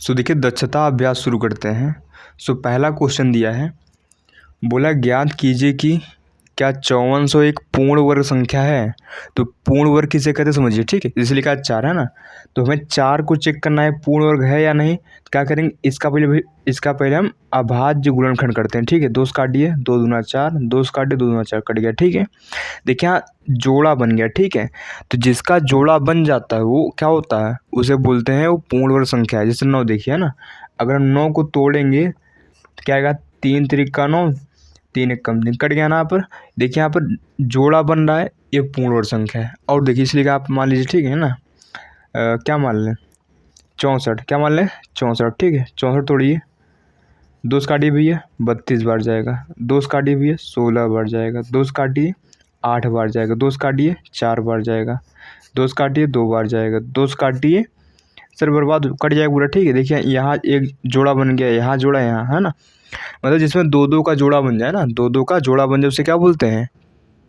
सो देखिए दक्षता अभ्यास शुरू करते हैं। सो पहला क्वेश्चन दिया है, बोला ज्ञात कीजिए कि क्या 5400 एक पूर्ण वर्ग संख्या है। तो पूर्ण वर्ग किसे कहते हैं समझिए, ठीक है। जैसे लिखा है 4 है ना, तो हमें 4 को चेक करना है पूर्ण वर्ग है या नहीं। तो क्या करेंगे, इसका पहले हम अभाज्य गुणनखंड करते हैं, ठीक है। 2 काटिए, 2 दूना 4, 2 काटिए 2 दूना 4 कट गया, ठीक है। देखिए यहाँ जोड़ा बन गया, ठीक है। तो जिसका जोड़ा बन जाता है वो क्या होता है, उसे बोलते हैं वो पूर्ण वर्ग संख्या है। जैसे 9 देखिए है ना, अगर हम 9 को तोड़ेंगे तो क्या आएगा, 3 त्रिका 9, 3 एक कम 3 कट गया ना। यहाँ पर देखिए, यहाँ पर जोड़ा बन रहा है, ये पूर्ण वर्ग संख्या है। और देखिए इसलिए आप मान लीजिए, ठीक है ना, क्या मान लें 64, क्या मान लें 64, ठीक है। 64 तोड़िए, 2 काटिए भैया 32 बार जाएगा, 2 काटिए भैया 16 बार जाएगा, 2 काटिए 8 बार जाएगा, 2 काटिए 4 बार जाएगा, 2 काटिए 2 बार जाएगा, 2 काटिए सर बर्बाद कट जाएगा पूरा, ठीक है। देखिए यहाँ एक जोड़ा बन गया, यहाँ जोड़ा, यहाँ है ना, मतलब जिसमें 2 का जोड़ा बन जाए ना, 2 का जोड़ा बन जाए उसे क्या बोलते हैं,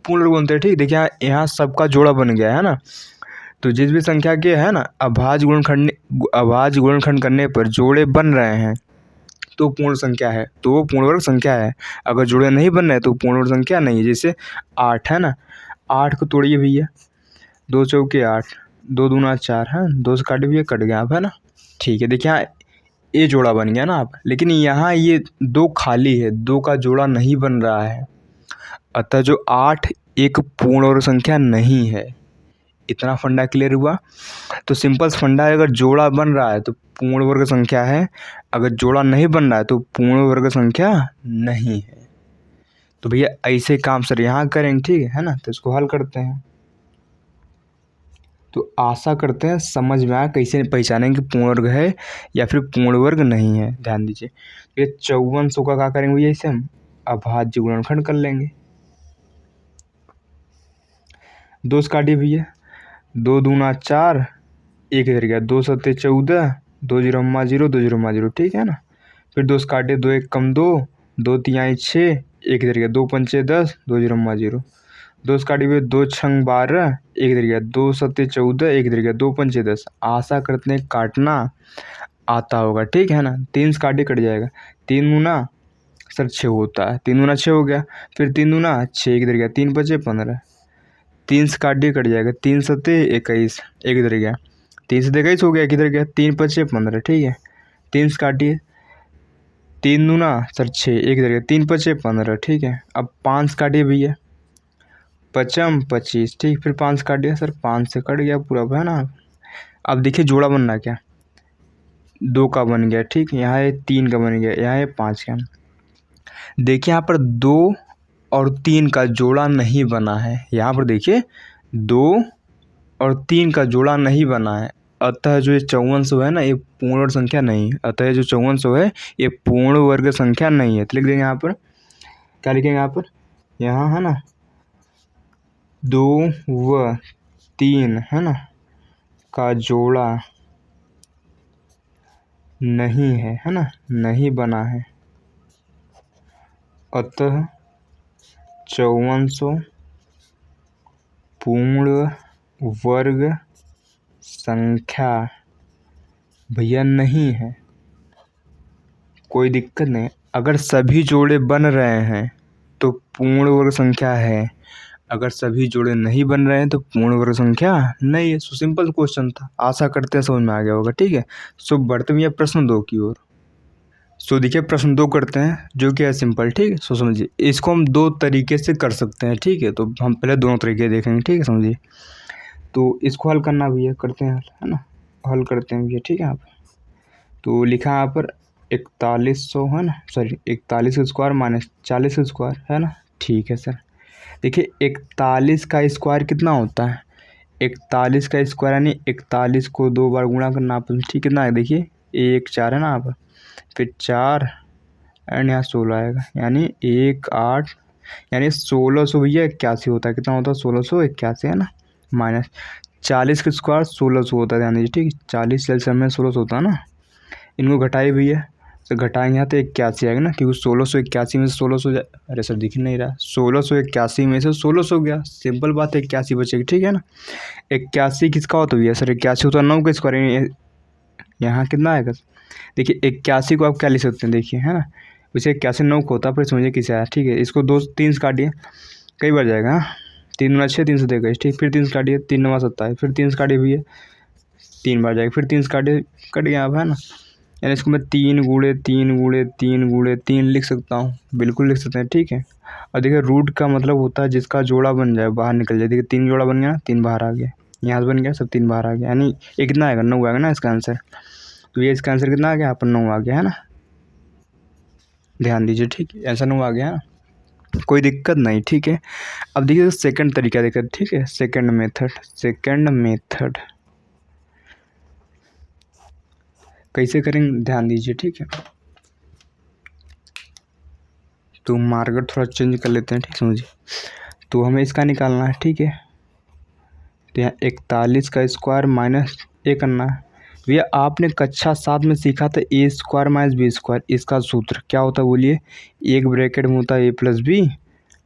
पूर्ण वर्ग बोलते हैं, ठीक। देखिए यहाँ सबका जोड़ा बन गया है ना। तो जिस भी संख्या के है ना अभाज्य गुणनखंड करने पर जोड़े बन रहे हैं तो पूर्ण संख्या है, तो वो पूर्ण वर्ग संख्या है। अगर जोड़े नहीं बन रहे तो पूर्ण वर्ग संख्या नहीं है। जैसे 8 है ना, 8 को तोड़िए भैया, 2 चौके 8, 2 दूना 4 है, 2 से काटे भैया कट गया आप, है ना, ठीक है। देखिए यहाँ ये जोड़ा बन गया ना आप, लेकिन यहाँ ये 2 खाली है, 2 का जोड़ा नहीं बन रहा है। अतः जो 8 एक पूर्ण वर्ग संख्या नहीं है। इतना फंडा क्लियर हुआ। तो सिंपल फंडा है, अगर जोड़ा बन रहा है तो पूर्ण वर्ग संख्या है, अगर जोड़ा नहीं बन रहा है तो पूर्ण वर्ग संख्या नहीं है। तो भैया ऐसे काम सर यहाँ करेंगे, ठीक है ना। तो इसको हल करते हैं। तो आशा करते हैं समझ में आया कैसे पहचानेंगे पूर्ण वर्ग है या फिर पूर्ण वर्ग नहीं है। ध्यान दीजिए, ये 5400 का क्या करेंगे भैया, इसे हम अभाज्य गुणनखंड कर लेंगे। 2 काटिए भैया, 2 दूना 4, 1 इधर गया, 2 सत्ते 14, 2 जीरो अम्मा 0, 2 जीरो अम्मा 0, ठीक है ना। फिर 2 काटे, 2 एक कम 2, 2 तिहाई 6, 1 इधर गया, 2 पंचे 10, 2 जीरो अम्मा 0, 2 काटे हुए 2 छंग 12, 1 इधर गया, 2 सत्ते 14, 1 इधर गया, 2 पंचे 10। आशा करते हैं काटना आता होगा, ठीक है ना। 3 से काटे कट जाएगा, 3 दूना सर 6 होता है, 3 दूना 6 हो गया। फिर 3 दूना 6, 1 इधर गया, 3 बचे 15, 3 से काटिए कट जाएगा, 3 सत्ते 21, 1 इधर गया, 3 से 21 हो गया, किधर गया, 3 पचे 15, ठीक है। 3 से काटिए, 3 दूना सर 6, 1 इधर गया, 3 पचे 15, ठीक है। अब 5 से काटिए भैया, पचम 25, ठीक। फिर 5 से काटिए सर, 5 से कट गया पूरा, है ना। अब देखिए जोड़ा बनना क्या, 2 का बन गया, ठीक। यहाँ ये 3 का बन गया, यहाँ ये 5 का। देखिए यहाँ पर 2 और 3 का जोड़ा नहीं बना है। यहाँ पर देखिए 2 और 3 का जोड़ा नहीं बना है। अतः जो ये 5400 है ना, ये पूर्ण वर्ग संख्या नहीं है। अतः जो 5400 है ये पूर्ण वर्ग संख्या नहीं है। तो लिख देंगे यहाँ पर, क्या लिखेंगे यहाँ पर, यहाँ है ना 2 व 3 है ना का जोड़ा नहीं है ना, नहीं बना है। अतः 5400 पूर्ण वर्ग संख्या भैया नहीं है। कोई दिक्कत नहीं, अगर सभी जोड़े बन रहे हैं तो पूर्ण वर्ग संख्या है, अगर सभी जोड़े नहीं बन रहे हैं तो पूर्ण वर्ग संख्या नहीं है। सो सिंपल क्वेश्चन था, आशा करते हैं समझ में आ गया होगा, ठीक है। सो बढ़ते हुए प्रश्न 2 की ओर। सो देखिए प्रश्न 2 करते हैं, जो कि है सिंपल, ठीक है। सो समझिए, इसको हम 2 तरीके से कर सकते हैं, ठीक है। तो हम पहले दोनों तरीके देखेंगे, ठीक है, समझिए। तो इसको हल करना भैया, करते हैं हल, है ना, हल करते हैं भैया, ठीक है। आप तो लिखा यहाँ पर 4100 है ना, सॉरी 41 स्क्वायर माइनस 40 स्क्वायर, है ना, ठीक है सर। देखिए 41 का स्क्वायर कितना होता है, 41 का स्क्वायर यानी 41 को 2 बार गुणा करना आप, ठीक। कितना है देखिए, 1 4 है ना आप, फिर 4 एंड यहाँ 16 आएगा, यानी 1 8, यानी 1600 भैया 81 होता है। कितना होता है, 1681 है ना, माइनस 40 का स्क्वायर 1600 होता है, ध्यान दीजिए, ठीक। 40 एलसीएम में 1600 होता है ना। इनको घटाइए भैया, तो घटाएंगे यहाँ तो 81 आएगा ना, क्योंकि 1681 में से 1600, अरे सर दिख नहीं रहा, 1681 में से 1600 गया, सिंपल बात है, 81 बचेगी, ठीक है ना। 81 किसका होता है भैया, सर 81 होता है 9 का स्क्वायर, यहाँ कितना आएगा? देखिए 81 को आप क्या लिख सकते हैं, देखिए है ना, उसे 81 9 को होता, फिर समझिए किसे आया, ठीक है। इसको 2 3 से काटिए, कई बार जाएगा। हाँ, 3 दूना 6, 3 से देगा, ठीक, फिर 3 से काटिए, 3 9 27, फिर 3 से काटिए भैया, 3 बार जाएगा, फिर 3 से काटिए, कट गया आप, है ना। यानी इसको मैं 3 गुणे 3 गुणे 3 गुणे 3 लिख सकता हूँ, बिल्कुल लिख सकते हैं, ठीक है। और देखिए रूट का मतलब होता है जिसका जोड़ा बन जाए, बाहर निकल जाए। देखिए 3 जोड़ा बन गया, 3 बाहर आ गया, यहाँ से बन गया, सब 3 बाहर आ गया, यानी ये कितना आएगा? 9 आएगा ना इसका आंसर। तो ये इसका आंसर कितना आ गया? यहाँ पर 9 आ गया, है ना। ध्यान दीजिए, ठीक है, आंसर 9 आ गया, है ना, कोई दिक्कत नहीं, ठीक है। अब देखिए सेकंड तरीका देखिए, ठीक है, सेकंड मेथड कैसे करेंगे, ध्यान दीजिए, ठीक है। तो मार्कर थोड़ा चेंज कर लेते हैं, ठीक समझिए। तो हमें इसका निकालना है, ठीक है। तो यहाँ 41 का स्क्वायर माइनस ए करना है। भैया आपने कक्षा 7 में सीखा था ए स्क्वायर माइनस बी स्क्वायर, इसका सूत्र क्या होता है बोलिए? एक ब्रैकेट में होता है ए प्लस बी,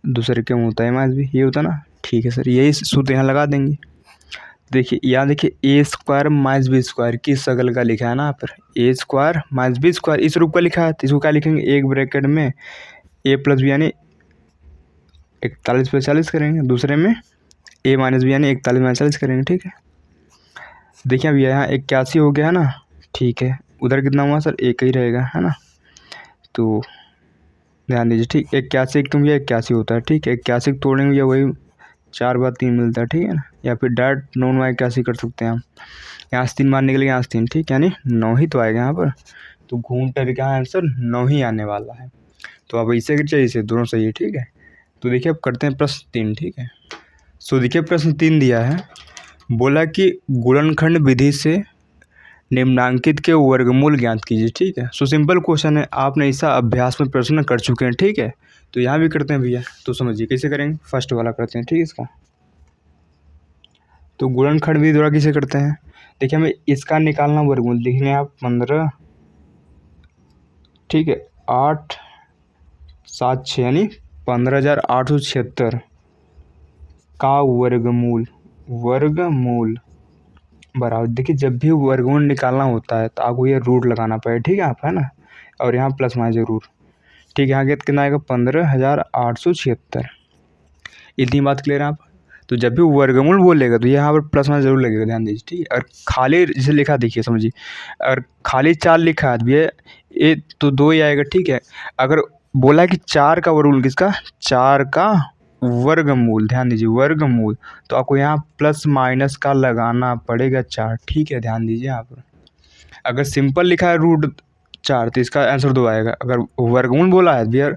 दूसरे के में होता है माइनस बी, ये होता ना, ठीक है सर, यही सूत्र यहाँ लगा देंगे। देखिए यहाँ देखिए ए स्क्वायर माइनस बी स्क्वायर किस शक्ल का लिखा है ना, यहाँ पर ए स्क्वायर माइनस बी स्क्वायर इस रूप का लिखा है, तो इसको क्या लिखेंगे? एक ब्रैकेट में ए प्लस बी यानी 41 पे 40 करेंगे, दूसरे में ए माइनस बी यानी 41 माइनस 40 करेंगे, ठीक है। देखिए अब यहाँ 81 हो गया है ना, ठीक है, उधर कितना हुआ सर? एक ही रहेगा, है ना। तो ध्यान दीजिए, ठीक, 81 क्यों भैया 81 होता है, ठीक है, 81 तोड़ेंगे भैया वही 4 बार 3 मिलता है, ठीक है ना। या फिर डायरेक्ट 9 9 81 कर सकते हैं हम, यहाँ से 3 बार निकलेगा, यहाँ से 3, ठीक, यानी 9 ही तो आएगा यहाँ पर। तो घूम कर क्या आंसर 9 ही आने वाला है। तो अब ऐसे कर चाहिए, इसे दोनों सही है, ठीक है। तो देखिए अब करते हैं प्रश्न 3, ठीक है। सो देखिए प्रश्न 3 दिया है, बोला कि गुणनखंड विधि से निम्नांकित के वर्गमूल ज्ञात कीजिए, ठीक है। सो सिंपल क्वेश्चन है, आपने ऐसा अभ्यास में प्रश्न कर चुके हैं, ठीक है। तो यहाँ भी करते हैं भैया, तो समझिए कैसे करेंगे, फर्स्ट वाला करते हैं, ठीक है इसका। तो गुणनखंड विधि द्वारा किसे करते हैं? देखिए हमें इसका निकालना वर्गमूल, लिखेंगे आप 15, ठीक है, 8 7 6 यानी 15,876 का वर्गमूल बराबर। देखिए जब भी वर्गमूल निकालना होता है तो आपको ये रूट लगाना पड़ेगा, ठीक है आप, है ना, और यहाँ प्लस माइनस जरूर, ठीक है। यहाँ कितना आएगा? 15,876, इतनी बात क्लियर है आप। तो जब भी वर्गमूल बोलेगा तो यहाँ पर प्लस माइनस जरूर लगेगा, ध्यान दीजिए, ठीक है। और खाली जैसे लिखा देखिए समझिए, अगर खाली 4 लिखा है तो भैया ये तो 2 ही आएगा, ठीक है। अगर बोला कि 4 का वर्गमूल, किसका? 4 का वर्गमूल, ध्यान दीजिए वर्गमूल, तो आपको यहाँ प्लस माइनस का लगाना पड़ेगा 4, ठीक है, ध्यान दीजिए यहाँ पर। अगर सिंपल लिखा है √4 तो इसका आंसर 2 आएगा। अगर वर्गमूल बोला है भैया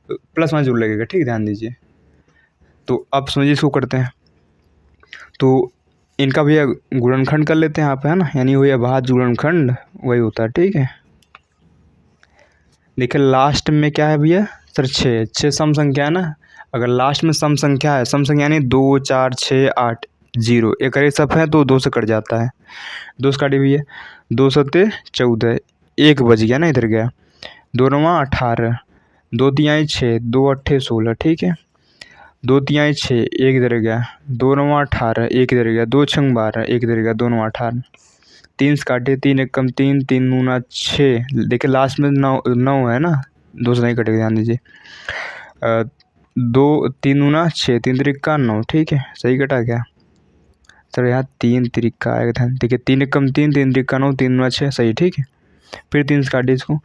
प्लस माइनस जरूर लगेगा, ठीक है, ध्यान दीजिए। तो अब समझिए इसको करते हैं, तो इनका भैया गुणनखंड कर लेते हैं आप, है ना, यानी वही अभाज्य गुणनखंड वही होता है, ठीक है। देखिए लास्ट में क्या है भैया सर? 6 सम संख्या है ना। अगर लास्ट में सम संख्या है, सम संख्या यानी 2 4 6 8 0, एक अरे सब है तो 2 से कट जाता है, 2 से काटिए भैया, 2 सत्ते 14, 1 बच गया ना, इधर गया, 2 नवा 18, 2 तिहाई 6, 2 अट्ठे 16, ठीक है, 2 तिहाई 6, 1 इधर गया, 2 नवा 18, 1 इधर गया, 2 छंग 12, 1 इधर गया, 2 नवा 18, 3 से काटे, 3 एक कम 3, 3 दूना 6, देखिए लास्ट में 9 है ना, 2 से नहीं कटेगा, ध्यान दीजिए। 2 3 दूना 6, 3 तिरिक्का 9, ठीक है, सही कटा क्या सर? यहाँ 3 तिरिक्का आएगा, ध्यान देखिए, 3 एक कम 3, 3 तिरिक्का 9, 3 दूना 6, सही, ठीक है। फिर 3 से काटे इसको,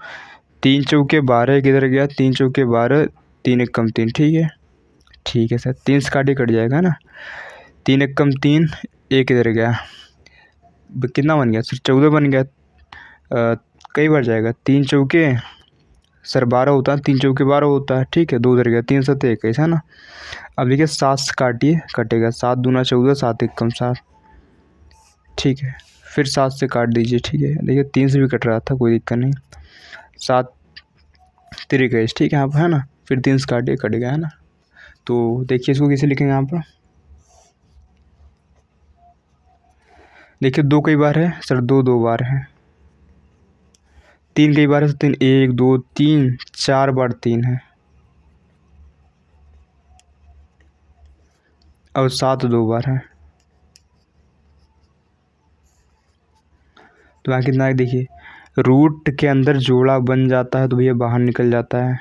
3 चौके 12, किधर गया, 3 चौके 12, 3 एक कम 3, ठीक है, ठीक है सर, 3 से काटे कट जाएगा ना, 3 एक कम 3, 1 इधर गया, कितना बन गया सर? 14 बन गया। कई बार जाएगा, 3 चौके सर 12 होता है, 3 चौके 12 होता है, ठीक है, 2 उधर गया, 3 7 21, है ना। अब देखिए 7 से काटिए, कटेगा, 7 दूना 14, 7 एक कम 7, ठीक है, फिर 7 से काट दीजिए, ठीक है, देखिए 3 से भी कट रहा था, कोई दिक्कत नहीं, 7 23, ठीक है आप, है ना, फिर 3 से काटिए, कट गया, है ना। तो देखिए इसको कैसे लिखेंगे यहाँ पर? देखिए 2 कई बार है सर? 2 2 बार है। 3 कई बार है? 3 1 2 3 4 बार 3 है, और 7 2 बार है। तो यहाँ कितना है देखिए, रूट के अंदर जोड़ा बन जाता है तो भैया बाहर निकल जाता है।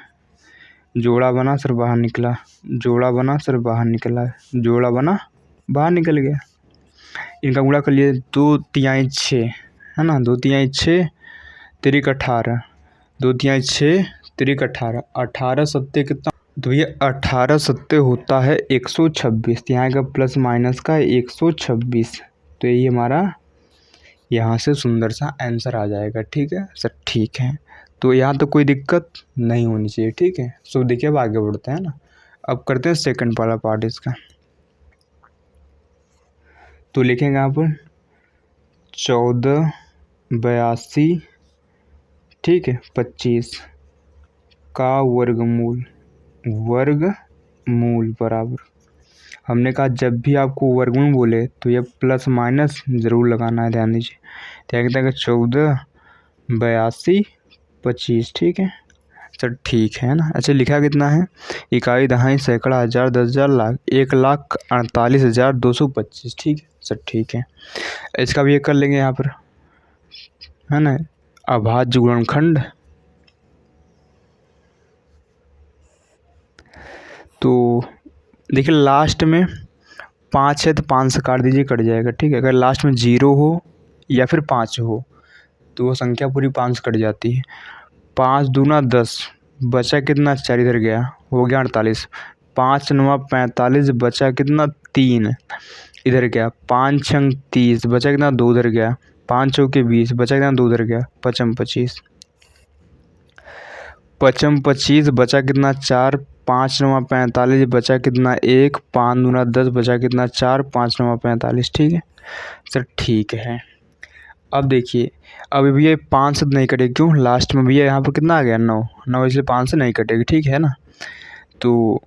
जोड़ा बना सर बाहर निकला, जोड़ा बना सर बाहर निकला, जोड़ा बना बाहर निकल गया। इनका गुणा कर लिए, 2×6 है ना, 2×6 तिरिक 18, 2×6 तिरिक 18, 18 सत्ते कितना, तो ये 18 सत्ते होता है 126। यहाँ का प्लस माइनस का 126, तो यही हमारा यहाँ से सुंदर सा आंसर आ जाएगा। ठीक है सर, ठीक है, तो यहाँ तो कोई दिक्कत नहीं होनी चाहिए। ठीक है, सो देखिए अब आगे बढ़ते हैं ना। अब करते हैं सेकंड वाला पार्ट इसका। तो लिखेंगे यहाँ पर 1482, ठीक है, 25 का वर्गमूल, वर्गमूल बराबर, हमने कहा जब भी आपको वर्गमूल बोले तो ये प्लस माइनस ज़रूर लगाना है, ध्यान दीजिए। क्या कहता है, 1482 25, ठीक है सर, ठीक है ना। अच्छा, लिखा कितना है, इकाई, दहाई, सैकड़ा, हज़ार, 10,000, लाख, 1,48,225, ठीक है सर, ठीक है। इसका भी एक कर लेंगे यहाँ पर, है ना, अभाज्य गुणनखंड। तो देखिए लास्ट में 5 है तो 5 से काट दीजिए, कट जाएगा। ठीक है, अगर लास्ट में 0 हो या फिर 5 हो तो वो संख्या पूरी 5 से कट जाती है। 5 दूना 10, बचा कितना, 4 इधर गया, हो गया 48। 5 9 45, बचा कितना, 3 इधर गया। 5 6 30, बचा कितना, 2 इधर गया। 5 चौके 20, बचा कितना, 2 इधर गया। 5 25, 5 25, बचा कितना, 4। 5 9 45, बचा कितना, 1। 5 दूना 10, बचा कितना, 4। 5 9 45, ठीक है सर, ठीक है। अब देखिए, अभी भैया 5 से नहीं कटेगी, क्यों, लास्ट में भैया यहाँ पर कितना आ गया, 9 9, इसलिए 5 से नहीं कटेगी, ठीक है ना। तो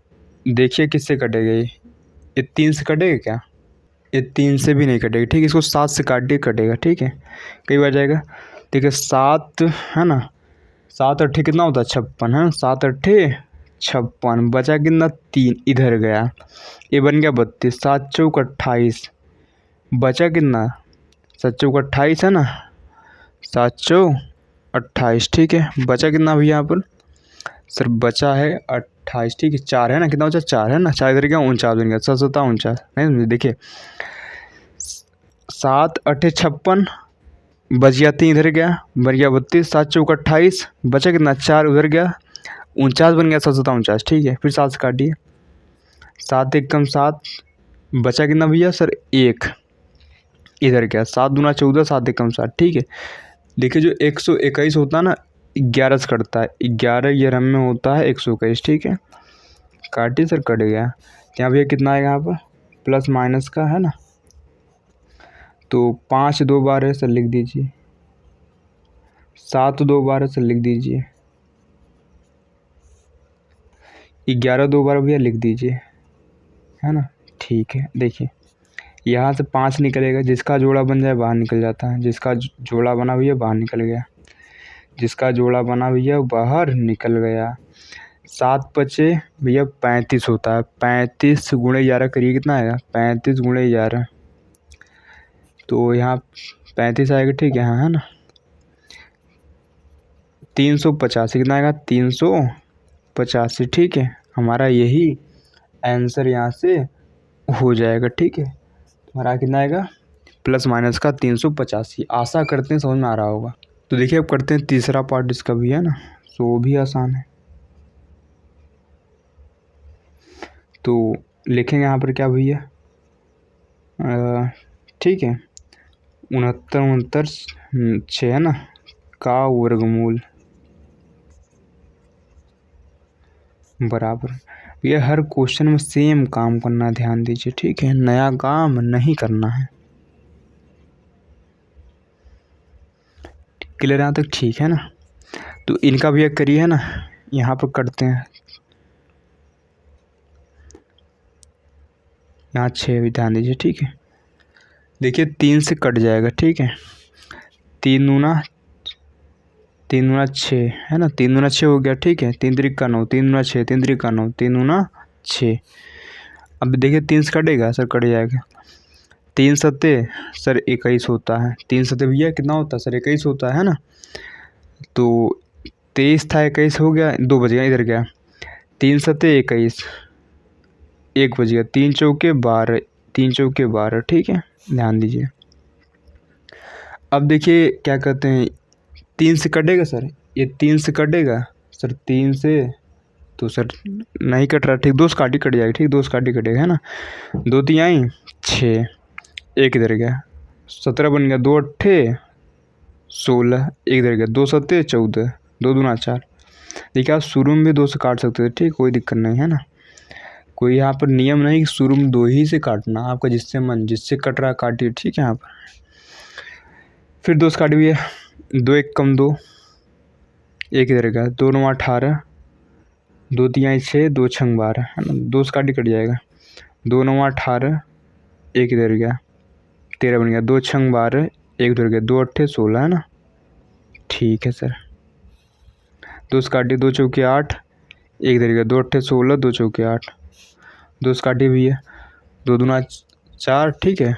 देखिए किससे कटेगा, ये 3 से कटेगा क्या, ये 3 से भी नहीं कटेगा, ठीक है। इसको 7 से काट के कटेगा, ठीक है, कई बार जाएगा। ठीक है, 7 है ना, 7 8 कितना होता है, 56 है, 7 8 56, बचा कितना, 3 इधर गया, ये बन गया 32। 7 चौक 28, बचा कितना, 7 चौक 28 है ना, 7 चौक 28, ठीक है। बचा कितना भैया यहाँ पर, सर बचा है 28, ठीक है। 4 है ना, कितना बचा, 4 है ना, 4 इधर गया, 49 बन गया, 7 7 49, नहीं देखिए, 7 8 56, बच गया 3 इधर गया, बन गया 32। 7 चौक 28, बचा कितना, 4 उधर गया, 49 बन गया, 7 7 49, ठीक है। फिर 7 से काटिए, 7 एकम 7, बचा कितना भैया, सर 1 इधर गया। 7 दूना 14, 7 एकम 7, ठीक है। देखिए जो 121 होता है ना, 11 से कटता है, 11 ये रम में होता है 121, ठीक है। काटिए सर, कट गया। यहाँ भैया कितना आएगा, यहाँ पर प्लस माइनस का है ना, तो 5 2 बार है सर, लिख दीजिए। 7 2 बार है सर, लिख दीजिए। 11 2 बार भैया लिख दीजिए, है ना, ठीक है। देखिए यहाँ से 5 निकलेगा, जिसका जोड़ा बन जाए बाहर निकल जाता है, जिसका जोड़ा बना भैया बाहर निकल गया, जिसका जोड़ा बना भैया बाहर निकल गया। 7 बचे भैया 35 होता है, 35 गुणे 11 करिए, कितना आएगा, 35 गुणे 11, तो यहाँ 35 आएगा, ठीक है, हाँ है ना। 385 कितना आएगा, 385, ठीक है। हमारा यही आंसर यहाँ से हो जाएगा, ठीक है। हमारा कितना आएगा, प्लस माइनस का 385। आशा करते हैं समझ में आ रहा होगा। तो देखिए अब करते हैं तीसरा पार्ट इसका भी, है ना, तो वो भी आसान है। तो लिखेंगे यहाँ पर क्या भैया, ठीक है, 69 6 है ना, का वर्गमूल बराबर। ये हर क्वेश्चन में सेम काम करना, ध्यान दीजिए, ठीक है, नया काम नहीं करना है। क्लियर यहाँ तक, ठीक है ना। तो इनका भी एक करिए, है ना, यहाँ पर करते हैं। यहाँ 6 भी ध्यान दीजिए, ठीक है। देखिए 3 से कट जाएगा, ठीक है। 3 दूना 6 है ना, 3 दूना 6 हो गया, ठीक है। 3 3 का 9, 3 दूना 6, 3 3 का 9, 3 दूना 6। अब देखिए 3 से कटेगा सर, कट जाएगा। तीन सत्ते सर 21 होता है। तीन सत्ते भैया कितना होता है सर? 21 होता है ना। तो 23 था, 21 हो गया, 2 बज गया, इधर गया। तीन सत्ते 21, 1 बज गया, 3 चौके 12, 3 चौके 12, ठीक है, ध्यान दीजिए। अब देखिए क्या कहते हैं, 3 से कटेगा सर, ये 3 से कटेगा सर, 3 से तो सर नहीं कट रहा, ठीक, 2 से काटी कट जाएगी, ठीक, 2 से काटी कटेगा, है ना। 2 3 आई 6, 1 इधर गया, 17 बन गया, 2 अट्ठे 16, 1 इधर गया, 2 सत्ते 14, 2 दूना 4। देखिए आप शुरू में भी 2 से काट सकते थे, ठीक, कोई दिक्कत नहीं है ना। कोई यहाँ पर नियम नहीं कि शुरू में 2 ही से काटना, आपका जिससे मन जिससे कट रहा काटिए, ठीक है। यहाँ पर फिर 2 से काट भी है, 2 1 कम 2, 1 इधर गया, 2 9 18, 2 3 6, 2 6 12, है ना, 2 से काटी कट जाएगा, 2 9 18, 1 इधर गया, 13 बन गया, 2 6 12, 1 इधर गया, 2 अट्ठे 16, है ना, ठीक है सर। 2 से काटी, 2 चौके 8, 1 इधर गया, 2 अट्ठे 16, 2 चौके 8, 2 से काटी भी है, 2 दूना 4, ठीक है,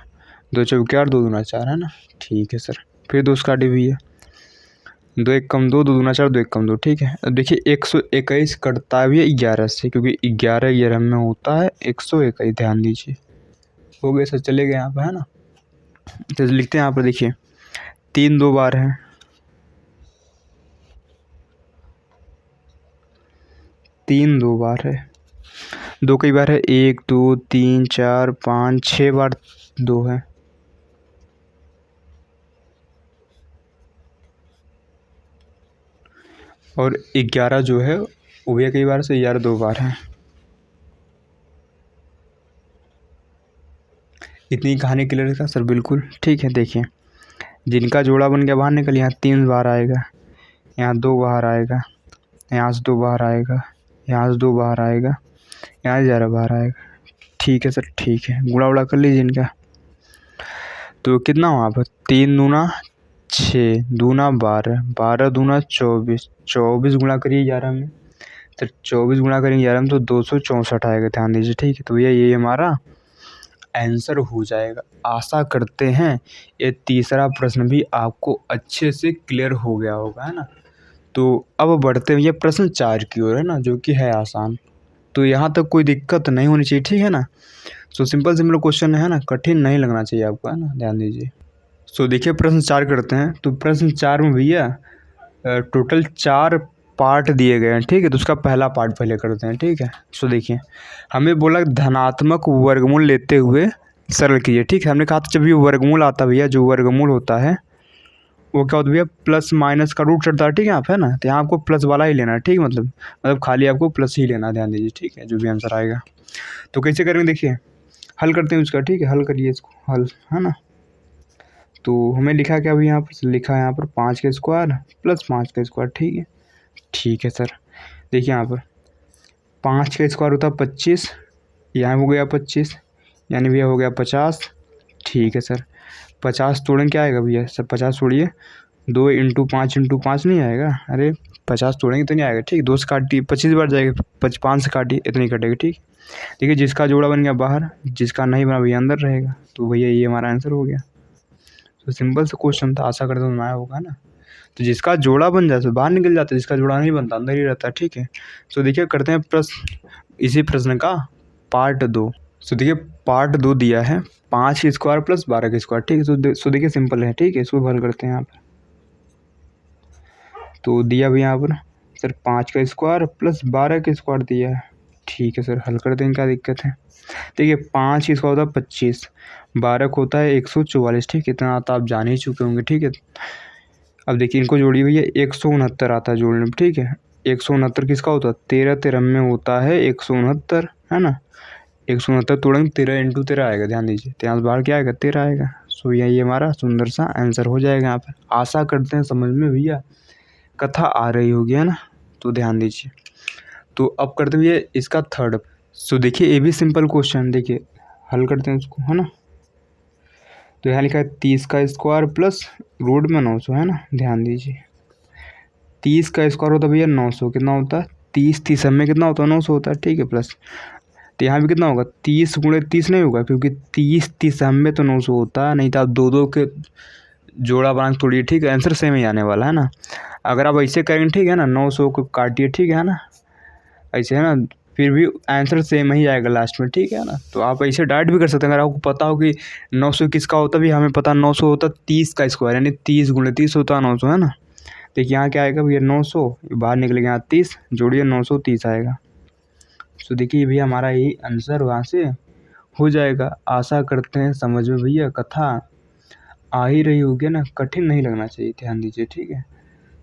2 चौके 8, 2 दूना 4, है ना, ठीक है सर। फिर 2 से काटी भी है, 2 1 कम 2, 2 दूना 4, 2 1 कम 2, ठीक है। अब देखिए 121 कटता भी है 11 से, क्योंकि 11 11 में होता है 121, ध्यान दीजिए। हो गए सर, चले गए यहाँ पर, है ना। तो लिखते हैं यहाँ पर, देखिए 3 2 बार है, 3 2 बार है, 2 कई बार है, 1 2 3 4 5 6 बार 2 है, और 11 जो है वो भी कई बार से 11 2 बार है। इतनी कहानी क्लियर है सर? बिल्कुल ठीक है। देखिए जिनका जोड़ा बन गया बाहर निकल, यहाँ 3 बार आएगा, यहाँ 2 बाहर आएगा, यहाँ से 2 बाहर आएगा, यहाँ से 2 बाहर आएगा, यहाँ से 11 बाहर आएगा, ठीक है सर, ठीक है। गुणा उड़ा कर लीजिए इनका, तो कितना हुआ आप, 3 दूना 6, दूना 12, 12 दूना 24, 24 गुणा करिए 11 में, तो 24 गुणा करेंगे 11 में तो 264 आएगा, ध्यान दीजिए, ठीक है। तो भैया ये हमारा आंसर हो जाएगा। आशा करते हैं ये तीसरा प्रश्न भी आपको अच्छे से क्लियर हो गया होगा, है ना। तो अब बढ़ते हैं ये प्रश्न 4 की ओर, है ना, जो कि है आसान। तो यहाँ तक कोई दिक्कत नहीं होनी चाहिए, ठीक है ना। सो सिंपल सिंपल क्वेश्चन है ना, कठिन नहीं लगना चाहिए आपको, है ना, ध्यान दीजिए। सो देखिए प्रश्न 4 करते हैं। तो प्रश्न 4 में भैया टोटल 4 पार्ट दिए गए हैं, ठीक है। तो उसका पहला पार्ट पहले करते हैं, ठीक है। सो देखिए हमें बोला धनात्मक वर्गमूल लेते हुए सरल कीजिए, ठीक है। हमने कहा था जब ये वर्गमूल आता है भैया, जो वर्गमूल होता है वो क्या होता है भैया, प्लस माइनस का रूट चढ़ता है, ठीक है, आप, है ना। तो यहाँ आपको प्लस वाला ही लेना है, ठीक है, मतलब खाली आपको प्लस ही लेना है, ध्यान दीजिए, ठीक है, जो भी आंसर आएगा। तो कैसे करेंगे, देखिए हल करते हैं उसका, ठीक है, हल करिए इसको, हल, है ना। तो हमें लिखा क्या भैया, यहाँ पर लिखा है यहाँ पर 5 का स्क्वायर प्लस 5 का स्क्वायर, ठीक है, ठीक है सर। देखिए यहाँ पर 5 का स्क्वायर होता है 25, यहाँ हो गया 25, यानी भैया हो गया 50, ठीक है सर। 50 तोड़ें क्या आएगा भैया सर, 50 तोड़िए, 2 इंटू 5 नहीं आएगा, अरे 50 तोड़ेंगे तो नहीं आएगा, ठीक, 2 से काटिए 25 बार जाएगा, 5 से काटिए, इतनी कटेगी, ठीक। देखिए जिसका जोड़ा बन गया बाहर, जिसका नहीं बना भैया अंदर रहेगा, तो भैया ये हमारा आंसर हो गया। तो सिंपल सा क्वेश्चन था, आशा करता हूँ आया होगा ना। तो जिसका जोड़ा बन जाता है बाहर निकल जाता है, जिसका जोड़ा नहीं बनता अंदर ही रहता है, ठीक है। तो देखिए करते हैं प्रश्न, इसी प्रश्न का पार्ट 2। सो देखिए पार्ट 2 दिया है 5 का स्क्वायर प्लस 12 का स्क्वायर, ठीक है। सो देखिए सिंपल है, ठीक है, इसको हल करते हैं यहाँ पर। तो दिया भी यहाँ पर सर 5 का स्क्वायर प्लस 12 का स्क्वायर दिया है, ठीक है सर, हल करते हैं, क्या दिक्कत है। देखिए 5 का स्क्वायर होता है 25, 12 को होता है 144, ठीक, इतना तो आप जान ही चुके होंगे, ठीक है। अब देखिए इनको जोड़िए भैया, 169 आता है जोड़ने में, ठीक है। 169 किसका होता है, 13 13 में होता है 169, है ना। 169 तोड़ेंगे, 13 इंटू 13 आएगा, ध्यान दीजिए, तो यहाँ से बाहर क्या आएगा, 13 आएगा। सो ये हमारा सुंदर सा आंसर हो जाएगा यहाँ पर। आशा करते हैं समझ में भैया कथा आ रही होगी, है ना। तो ध्यान दीजिए, तो अब करते हैं भैया इसका थर्ड। सो देखिए ये भी सिंपल क्वेश्चन, देखिए हल करते हैं उसको, है ना। तो यहाँ लिखा है 30 का स्क्वायर प्लस रूट में 900, है ना, ध्यान दीजिए। 30 का स्क्वायर होता है भैया 900, कितना होता है, 30 30 में कितना होता है 900 होता है, ठीक है, प्लस तो यहाँ भी कितना होगा 30 गुणे 30 नहीं होगा, क्योंकि 30 30 में तो 900 होता है, नहीं तो आप दो दो के जोड़ा बना के तोड़िए, ठीक है, आंसर सेम ही आने वाला है ना। अगर आप ऐसे करेंगे, ठीक है ना, 900 को काटिए, ठीक है ना, ऐसे है ना, फिर भी आंसर सेम ही आएगा लास्ट में, ठीक है ना। तो आप ऐसे डायरेक्ट भी कर सकते हैं। अगर आपको पता हो कि 900 किसका होता, भी हमें पता 900 होता 30 का स्क्वायर, यानी 30 गुणे 30 होता 900, है ना। देखिए यहाँ क्या आएगा भैया 900, बाहर निकलेगा यहाँ 30, जोड़िए 930 आएगा। तो देखिए भैया हमारा यही आंसर वहाँ से हो जाएगा। आशा करते हैं समझ में भैया कथा आ ही रही होगी ना, कठिन नहीं लगना चाहिए, ध्यान दीजिए, ठीक है।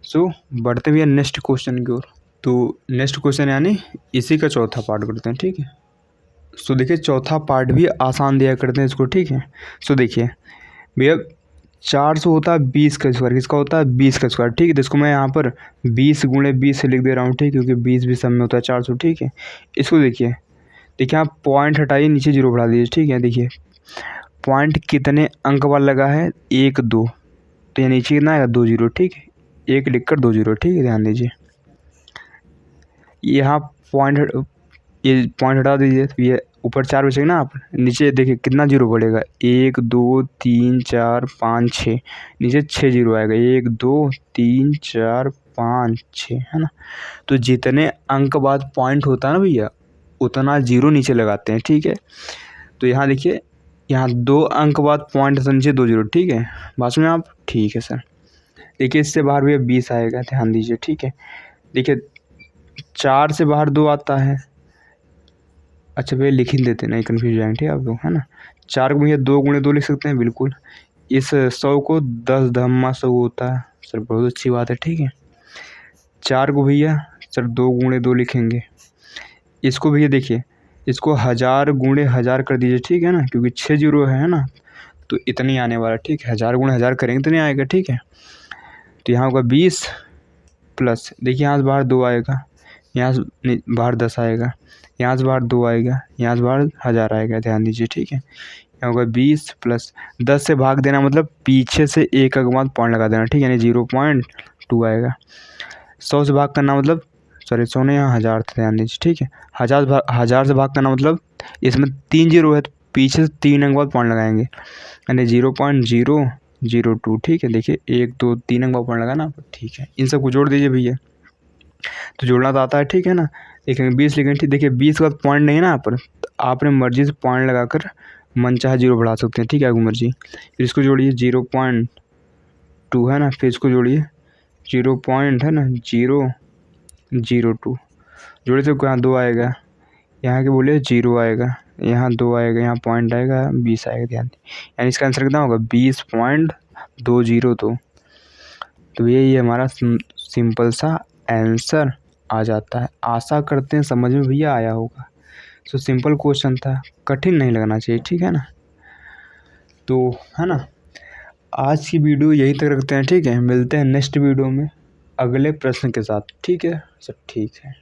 सो बढ़ते भैया नेक्स्ट क्वेश्चन की ओर। तो नेक्स्ट क्वेश्चन यानी इसी का चौथा पार्ट करते हैं, ठीक है। सो देखिए चौथा पार्ट भी आसान दिया करते हैं इसको, ठीक है। सो देखिए भैया 400 होता है 20 का स्क्वायर, किसका होता है 20 का स्क्वायर, ठीक है। तो इसको मैं यहाँ पर 20 गुणे 20 से लिख दे रहा हूँ, ठीक है, क्योंकि 20 भी सब में होता है 400, ठीक है। इसको देखिए आप पॉइंट हटाइए, नीचे जीरो बढ़ा दीजिए, ठीक है। देखिए पॉइंट कितने अंक वाला लगा है 1 2, तो ये नीचे कितना आएगा 2 0, ठीक है, 1 लिखकर 2 0, ठीक है, ध्यान दीजिए। यहाँ ये पॉइंट हटा दीजिए, तो ये ऊपर 4 बचेगा ना, आप नीचे देखिए कितना जीरो बढ़ेगा 1 2 3 4 5 6, नीचे 6 जीरो आएगा 1 2 3 4 5 6, है ना। तो जितने अंक बाद पॉइंट होता है ना भैया, उतना जीरो नीचे लगाते हैं, ठीक है। तो यहाँ देखिए यहाँ 2 अंक बाद पॉइंट से नीचे 2 जीरो, ठीक है, बात में आप, ठीक है सर। देखिए इससे बाहर भैया 20 आएगा, ध्यान दीजिए, ठीक है। देखिए 4 से बाहर 2 आता है, अच्छा भैया लिख ही देते, नहीं कन्फ्यूज जाएंगे, ठीक है आप लोग, है ना। 4 को भैया 2 गुणे 2 लिख सकते हैं, बिल्कुल। इस 100 को 10 धम्मा 100 होता है सर, बहुत अच्छी बात है, ठीक है। 4 को भैया सर 2 गुणे 2 लिखेंगे। इसको भैया देखिए इसको 1000 गुणे 1000 कर दीजिए, ठीक है ना, क्योंकि 6 जीरो है ना, तो इतनी आने वाला, ठीक है। 1000 गुणे 1000 करेंगे तो नहीं आएगा, ठीक है। तो यहाँ होगा 20 प्लस, देखिए यहाँ से बाहर 2 आएगा, यहाँ से बाहर 10 आएगा, यहाँ से बाहर 2 आएगा, यहाँ से बाहर 1000 आएगा, ध्यान दीजिए, ठीक है। यहाँ होगा 20 प्लस 10 से भाग देना, मतलब पीछे से एक के बाद पॉइंट लगा देना, ठीक है, यानी 0.2 आएगा। 100 से भाग करना मतलब, सॉरी 100 ने यहाँ 1000 था, ध्यान दीजिए, ठीक है। 1000 से भाग करना मतलब इसमें 3 जीरो है, तो पीछे से 3 अंक बाद पॉइंट लगाएंगे, यानी 0.002, ठीक है। देखिए 1 2 3 अंक बाद पॉइंट लगाना, ठीक है। इन सबको जोड़ दीजिए भैया, तो जोड़ना तो आता है, ठीक है ना। लिखेंगे 20 लिखेंगे, ठीक, देखिए 20 के बाद पॉइंट नहीं है ना यहाँ पर, तो आपने मर्जी से पॉइंट लगाकर मनचाहा जीरो बढ़ा सकते हैं, ठीक है, आपकी मर्जी। फिर इसको जोड़िए 0.2 है ना, फिर इसको जोड़िए 0 पॉइंट है ना 0.002, जोड़े तो यहाँ 2 आएगा, यहाँ के बोले 0 आएगा, यहाँ 2 आएगा, यहाँ पॉइंट आएगा 20 आएगा, ध्यान, यानी इसका आंसर कितना होगा 20.202। तो यही हमारा सिंपल सा आंसर आ जाता है। आशा करते हैं समझ में भैया आया होगा। सो सिंपल क्वेश्चन था, कठिन नहीं लगना चाहिए, ठीक है ना। तो है ना, आज की वीडियो यहीं तक रखते हैं, ठीक है। मिलते हैं नेक्स्ट वीडियो में अगले प्रश्न के साथ, ठीक है सर, ठीक है।